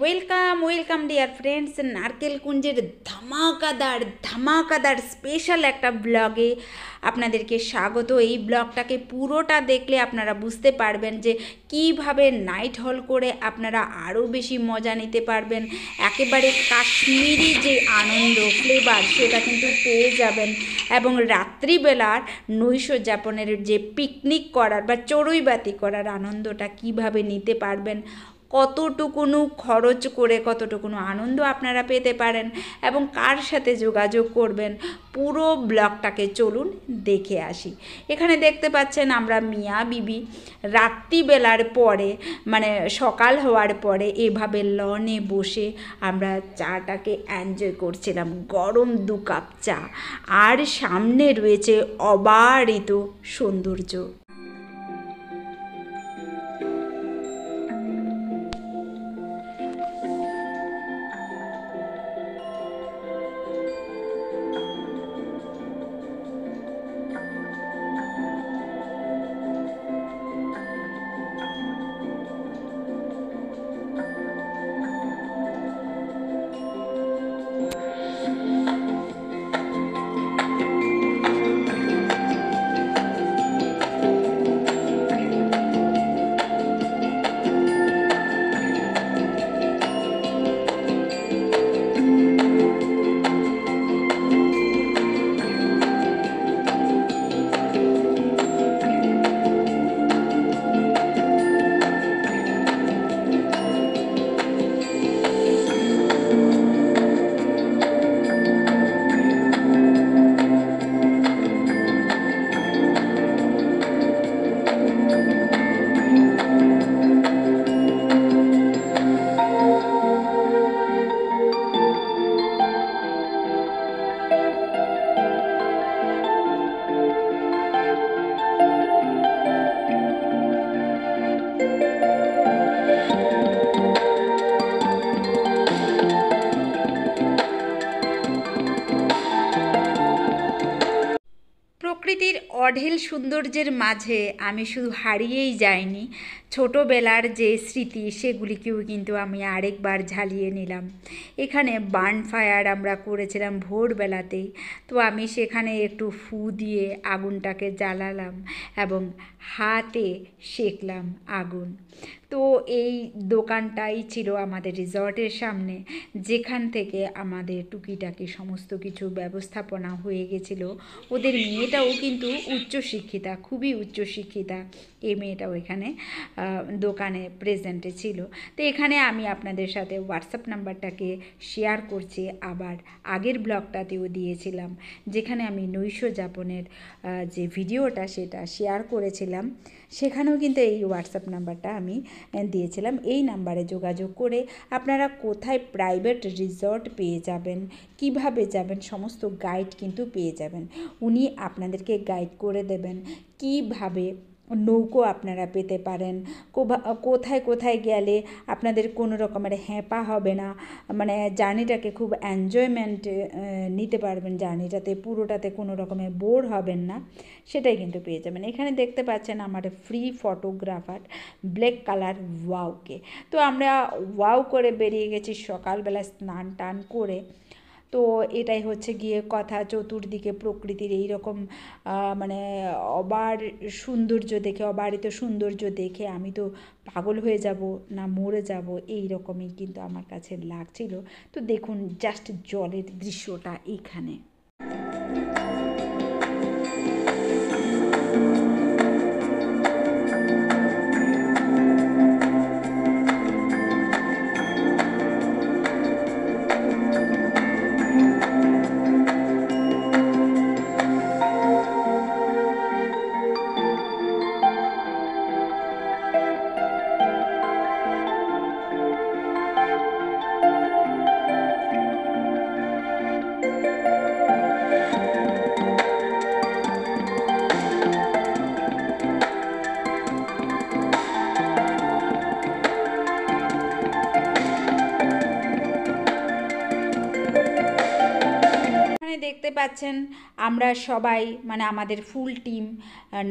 Welcome welcome dear friends, নারকেল কুঞ্জের ধামাকাদার special একটা ব্লগে আপনাদেরকে স্বাগত। এই ব্লগটাকে পুরোটা দেখলে আপনারা বুঝতে পারবেন যে কিভাবে নাইট হল করে আপনারা আরও বেশি মজা নিতে পারবেন। একেবারে কাশ্মীরি যে আনন্দ ফ্লেভার সেটা কিন্তু পেয়ে যাবেন, এবং রাত্রিবেলার নৈশযাপনের যে পিকনিক করার বা চড়ুইবাতি করার আনন্দটা কিভাবে নিতে পারবেন, কতটুকুনো খরচ করে কতটুকুনো আনন্দ আপনারা পেতে পারেন এবং কার সাথে যোগাযোগ করবেন, পুরো ব্লগটাকে চলুন দেখে আসি। এখানে দেখতে পাচ্ছেন আমরা মিয়া বিবি রাত্রিবেলার পরে মানে সকাল হওয়ার পরে এভাবে লনে বসে আমরা চাটাকে এনজয় করছিলাম, গরম 2 কাপ চা, আর সামনে রয়েছে অবারিত সৌন্দর্য। প্রকৃতির অঢেল সৌন্দর্যের মাঝে আমি শুধু হারিয়েই যাইনি, ছোটোবেলার যে স্মৃতি সেগুলিকেও কিন্তু আমি আরেকবার ঝালিয়ে নিলাম। এখানে বার্ন ফায়ার আমরা করেছিলাম ভোরবেলাতেই, তো আমি সেখানে একটু ফু দিয়ে আগুনটাকে জ্বালালাম এবং হাতে সেঁকলাম আগুন। তো এই দোকানটাই ছিল আমাদের রিসর্টের সামনে, যেখান থেকে আমাদের টুকিটাকি সমস্ত কিছু ব্যবস্থাপনা হয়ে গেছিলো। ওদের মেয়েটাও কিন্তু উচ্চশিক্ষিতা, খুবই উচ্চশিক্ষিতা, এই মেয়েটাও এখানে দোকানে প্রেজেন্টে ছিল। তো এখানে আমি আপনাদের সাথে হোয়াটসঅ্যাপ নাম্বারটাকে শেয়ার করছি, আবার আগের ব্লগটাতেও দিয়েছিলাম যেখানে আমি নৈশযাপনের যে ভিডিওটা সেটা শেয়ার করেছিলাম, সেখানেও কিন্তু এই হোয়াটসঅ্যাপ নাম্বারটা আমি দিয়েছিলাম। এই নাম্বারে যোগাযোগ করে আপনারা কোথায় প্রাইভেট রিসর্ট পেয়ে যাবেন, কিভাবে যাবেন, সমস্ত গাইড কিন্তু পেয়ে যাবেন। উনি আপনাদেরকে গাইড করে দেবেন কিভাবে নৌকো আপনারা পেতে পারেন, কোথায় কোথায় গেলে আপনাদের কোনো রকমের হ্যাপা হবে না, মানে জার্নিটাকে খুব এনজয়মেন্ট নিতে পারবেন, জার্নিটাতে পুরোটাতে কোনো রকমের বোর হবেন না, সেটাই কিন্তু পেয়ে যাবেন। এখানে দেখতে পাচ্ছেন আমার ফ্রি ফটোগ্রাফার ব্ল্যাক কালার ওয়াওকে। তো আমরা ওয়াও করে বেরিয়ে গেছি সকালবেলা স্নান টান করে। তো এটাই হচ্ছে গিয়ে কথা, চতুর্দিকে প্রকৃতির এই রকম মানে অবারিত সৌন্দর্য দেখে আমি তো পাগল হয়ে যাব না মরে যাব, এই রকমই কিন্তু আমার কাছে লাগছিল। তো দেখুন জাস্ট জলের দৃশ্যটা এখানে। দেখতে পাচ্ছেন আমরা সবাই মানে আমাদের ফুল টিম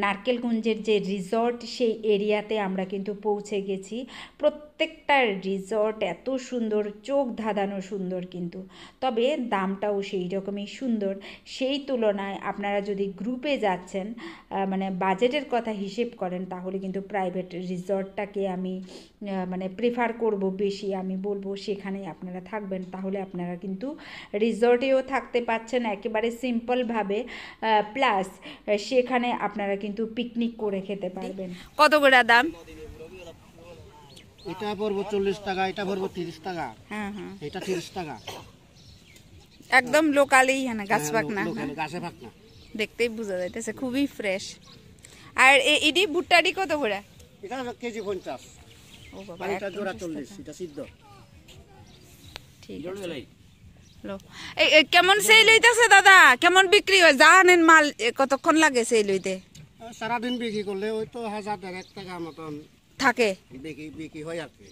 নারকেলকুঞ্জের যে রিসর্ট সেই এরিয়াতে আমরা কিন্তু পৌঁছে গেছি। প্রত্যেকটা রিসর্ট এত সুন্দর, চোখ ধাঁধানো সুন্দর, কিন্তু তবে দামটাও সেই রকমই সুন্দর। সেই তুলনায় আপনারা যদি গ্রুপে যাচ্ছেন মানে বাজেটের কথা হিসেব করেন তাহলে কিন্তু প্রাইভেট রিসর্টটাকে আমি মানে প্রেফার করব বেশি। আমি বলবো সেখানেই আপনারা থাকবেন, তাহলে আপনারা কিন্তু রিসর্টেও থাকতে পাচ্ছেন একেবারে সিম্পলভাবে, প্লাস সেখানে আপনারা কিন্তু পিকনিক করে খেতে পারবেন। কত করে দাম? এটা পড়বো 40 টাকা, এটা পড়বো 30 টাকা। হ্যাঁ হ্যাঁ, এটা 30 টাকা। একদম লোকালই, হ্যাঁ গাছ পাকনা, গাছে পাকনা, দেখতেই বোঝা যাইতেছে খুবই ফ্রেশ। আর ইডি ভুট্টাডি কত করে? এটা কেজি 50। ও বাবা, এটা জোড়া 40, এটা সিদ্ধ। ঠিক আছে। কেমন সেল হইতাছে দাদা? কেমন বিক্রি হয়? জানেন মাল কতক্ষণ লাগে সেল হইতে? সারাদিন বিক্রি করলে ওই তো 1000-1 টাকা মতন থাকে, বিক্রি হয় আর কি।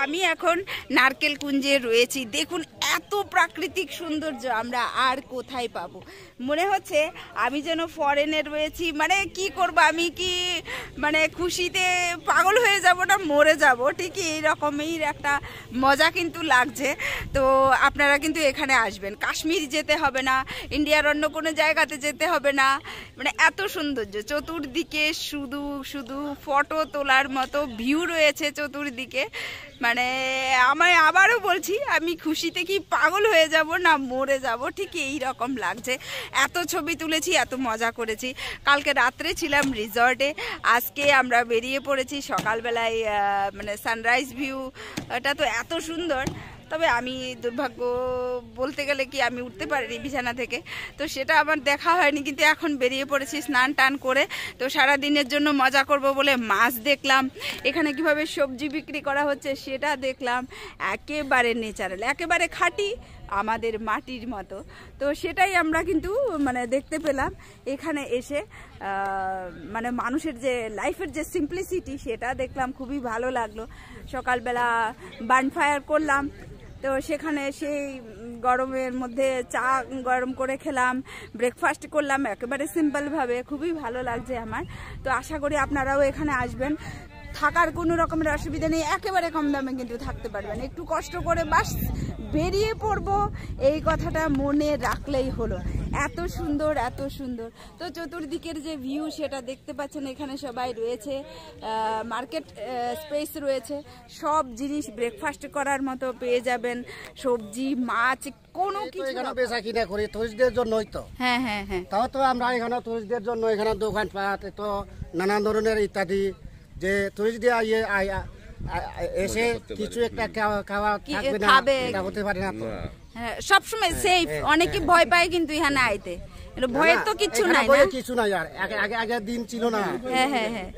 আমি এখন নারকেলকুঞ্জে রয়েছি। দেখুন এত প্রাকৃতিক সৌন্দর্য আমরা আর কোথায় পাবো। মনে হচ্ছে আমি যেন ফরেনে রয়েছি। মানে কি করব, আমি কি মানে খুশিতে পাগল হয়ে যাব না মরে যাব, ঠিকই এইরকমই একটা মজা কিন্তু লাগছে। তো আপনারা কিন্তু এখানে আসবেন, কাশ্মীর যেতে হবে না, ইন্ডিয়ার অন্য কোনো জায়গাতে যেতে হবে না। মানে এত সৌন্দর্য চতুর্দিকে, শুধু শুধু ফটো তোলার মতো ভিউ রয়েছে চতুর্দিকে। মানে আমি আবারও বলছি, আমি খুশিতে কি পাগল হয়ে যাব না মরে যাব, ঠিক এই রকম লাগছে। এত ছবি তুলেছি, এত মজা করেছি। কালকে রাত্রে ছিলাম রিসর্টে, আজকে আমরা বেরিয়ে পড়েছি সকালবেলায়। মানে সানরাইজ ভিউ এটা তো এত সুন্দর। তবে আমি দুর্ভাগ্য বলতে গেলে কি আমি উঠতে পারিনি বিছানা থেকে, তো সেটা আমার দেখা হয়নি। কিন্তু এখন বেরিয়ে পড়েছি স্নান টান করে। তো সারা দিনের জন্য মজা করব বলে মাছ দেখলাম, এখানে কিভাবে সবজি বিক্রি করা হচ্ছে সেটা দেখলাম। একেবারে ন্যাচারাল, একেবারে খাঁটি আমাদের মাটির মতো। তো সেটাই আমরা কিন্তু মানে দেখতে পেলাম এখানে এসে। মানে মানুষের যে লাইফের যে সিম্পলিসিটি সেটা দেখলাম, খুবই ভালো লাগলো। সকালবেলা বার্নফায়ার করলাম, তো সেখানে সেই গরমের মধ্যে চা গরম করে খেলাম, ব্রেকফাস্ট করলাম একেবারে সিম্পলভাবে। খুবই ভালো লাগছে আমার। তো আশা করি আপনারাও এখানে আসবেন, থাকার কোনো রকমের অসুবিধা নেই, একেবারে কম দামে কিন্তু থাকতে পারবেন। একটু কষ্ট করে বাস বেরিয়ে পড়বো, এই কথাটা মনে রাখলেই হলো। এত সুন্দর, এত সুন্দর। তো চতুর্দিকের যে ভিউ সেটা দেখতে পাচ্ছেন। এখানে সবাই রয়েছে, মার্কেট স্পেস রয়েছে, সব জিনিস ব্রেকফাস্ট করার মতো পেয়ে যাবেন। সবজি, মাছ, কোনো কিছু বেচা কিনা করি টুরিস্টদের জন্যই তো। হ্যাঁ হ্যাঁ হ্যাঁ, তাও তো আমরা এখানে টুরিস্টদের জন্য এখানে দোকানপাট তো নানান ধরনের ইত্যাদি, যে টুরিস্ট দিয়ে এসে কিছু একটা খাওয়া থাকবে না, এটা হতে পারে না তো। সবসময় সেফ, অনেকে ভয় পায় কিন্তু এখানে আইতে, ভয়ের তো কিছু নাই, কিছু নাই। আর আগে দিন ছিল না। হ্যাঁ হ্যাঁ হ্যাঁ,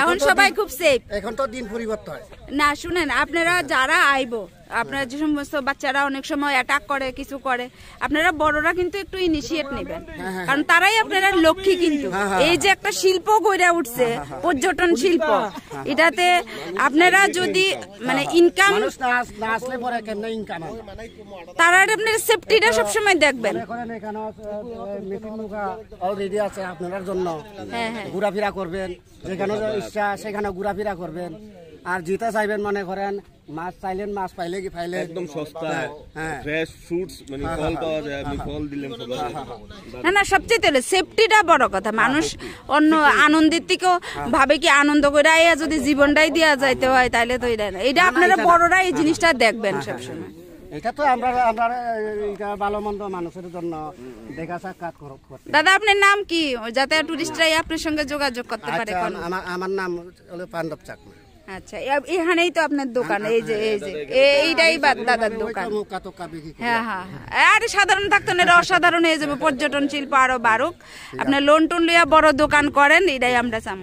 এখন সবাই খুব সেফ। এখন তো দিন পরিবর্তন হয় না। শুনেন, আপনারা যারা আইবো, আপনারা যে সমস্ত বাচ্চারা অনেক সময় অ্যাটাক করে, কিছু করে, আপনারা বড়রা কিন্তু একটু ইনিশিয়েট নেবেন, কারণ তারাই আপনারা লক্ষ্মী। কিন্তু এই যে একটা শিল্প গড়ে উঠছে, পর্যটন শিল্প, এটাতে আপনারা যদি মানে ইনকাম, তারা আপনার সেফটিটা সবসময় দেখবেন। অলরেডি আছে আপনার জন্য, ঘোরাফেরা করবেন, যেখানে ইচ্ছা সেখানে ঘোরাফেরা করবেন। আর যেটা চাইবেন, মনে করেন মাছ চাইলেন, মাছ পাইলে কি পাইলে একদম সস্তা, ফ্রেশ ফ্রুটস মানে ফল পাওয়া যায়, আপনি ফল দিলেন সবাই। না না, সবচেয়ে তাহলে সেফটিটা বড় কথা। মানুষ অন্য আনন্দের থেকেও ভাবে কি আনন্দ করে আইয়া যদি জীবনটাই দেওয়া যাইতে হয় তাহলে তো এটা না। এটা আপনারা বড়রা এই জিনিসটা দেখবেন সবসময়। এটা তো আমরা এটা ভালো মন্দ মানুষের জন্য দেখা সাক্ষাৎ করতে। দাদা আপনার নাম কি, যাতে টুরিস্টরাই আপনার সঙ্গে যোগাযোগ করতে পারে? আমার নাম হলো পাণ্ডব চাকমা। আচ্ছা, এখানেই তো আপনার দোকান? এই যে এইটাই দাদার দোকান? হ্যাঁ হ্যাঁ হ্যাঁ। আর সাধারণ থাকতো না, এটা অসাধারণ হয়ে যাবে। পর্যটন শিল্প আরো বাড়ুক, আপনার লোন টোন লইয়া বড় দোকান করেন, এটাই আমরা চাই।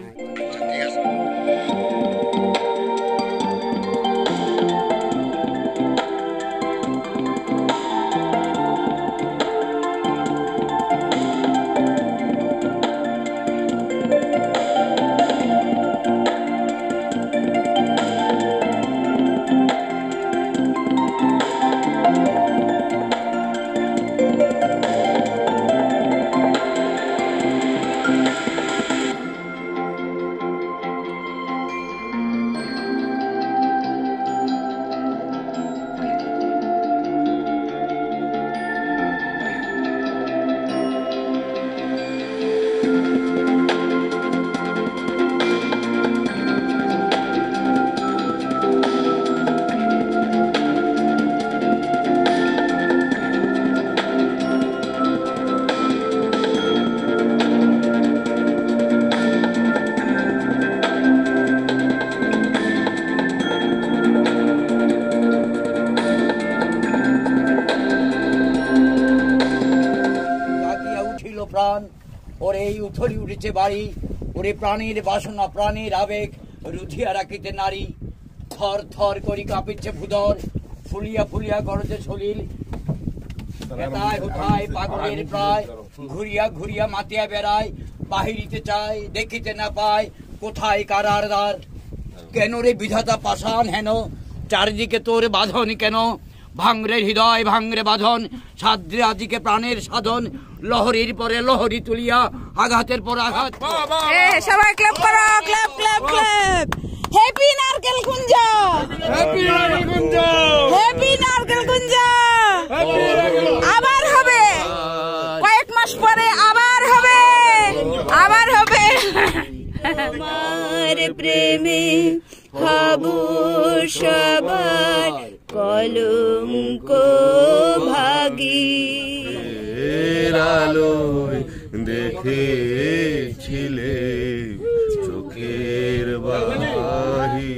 থরথরি উঠেছে বাড়ি, ওরে প্রাণীর বাসনা প্রাণীর আবেগ রুধিয়া রাখিতে নারী, থর থর করি কাঁপিচ্ছে ভূধর, ফুলিয়া ফুলিয়া গরজে সলিল, হেতায় হুতায় পাগলের প্রায়, ঘুরিয়া ঘুরিয়া মাতিয়া বেড়ায়, বাহিরিতে চায় দেখিতে না পায় কোথায় কারার দ্বার। কেন রে বিধাতা পাষাণ হেন, চারিদিকে তোর বাঁধন কেন, ভাঙরে হৃদয় ভাঙরে বাঁধন, সাদ্রে আজিকে প্রাণের সাধন, লহরীর পরে লহরী তুলিয়া আঘাতের পর আঘাত। সবাই ক্ল্যাপ করো, ক্ল্যাপ ক্ল্যাপ ক্ল্যাপ। হ্যাপি নারকেল কুঞ্জ, হ্যাপি নারকেল কুঞ্জ, হ্যাপি নারকেল কুঞ্জ। আবার হবে, কয়েক মাস পরে আবার হবে, আবার হবে। আমার প্রেমে হবু সবার কলঙ্ক ভাগী, আলোয় দেখেছিলে চোখের বাহি।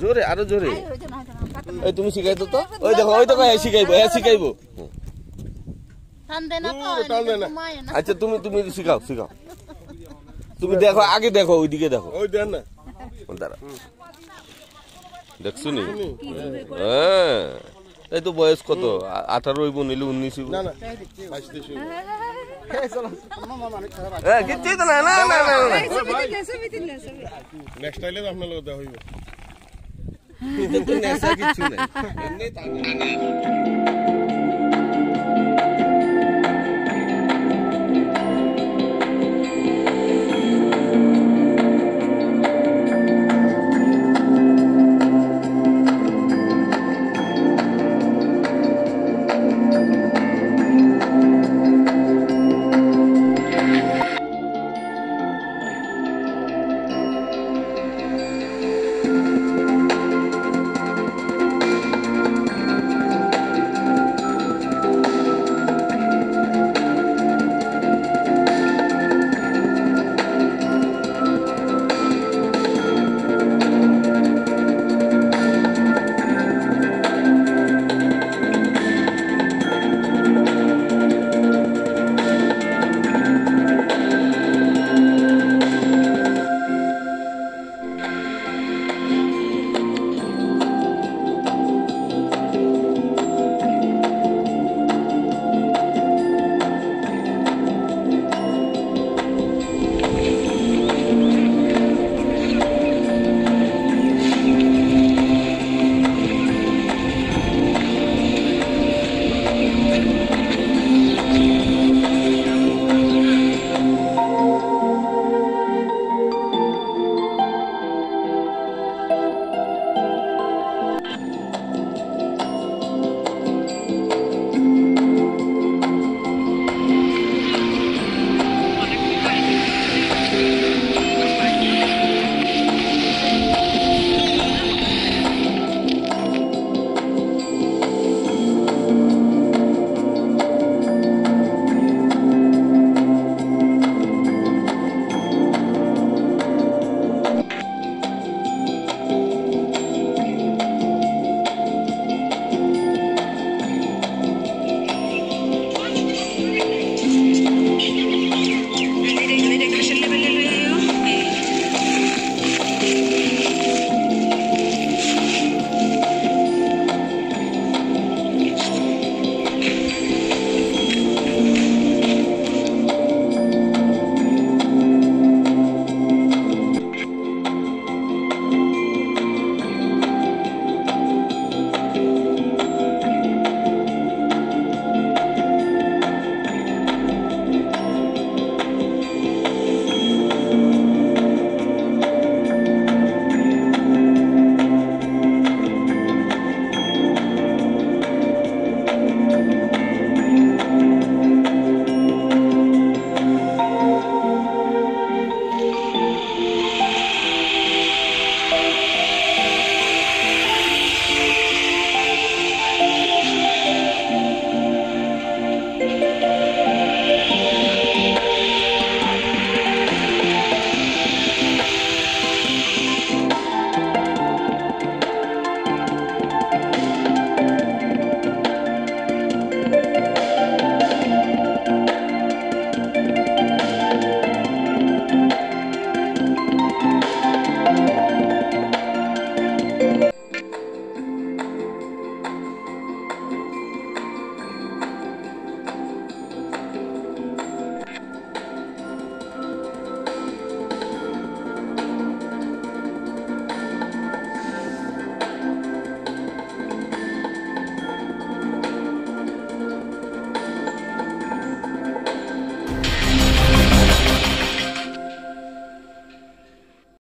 জোরে আরো জোরে। এই তুমি শিখাই তো, ওই দেখো ওই দেখো শিখাইবো, শিখাইবো। আচ্ছা তুমি তুমি শিখাও শিখাও, তুমি দেখো আগে দেখো ওইদিকে দেখো, ওই দেন না দাঁড়া দেখছো নি। হ্যাঁ এই তো বয়স কত 18 হইব নিলে 19 হইব। না না 22 হ্যাঁ কিচ্ছুই তো না। না না নেক্সট টাইলে আপনার লোক দেখা হইব। তো নেশা কিচ্ছু নাই।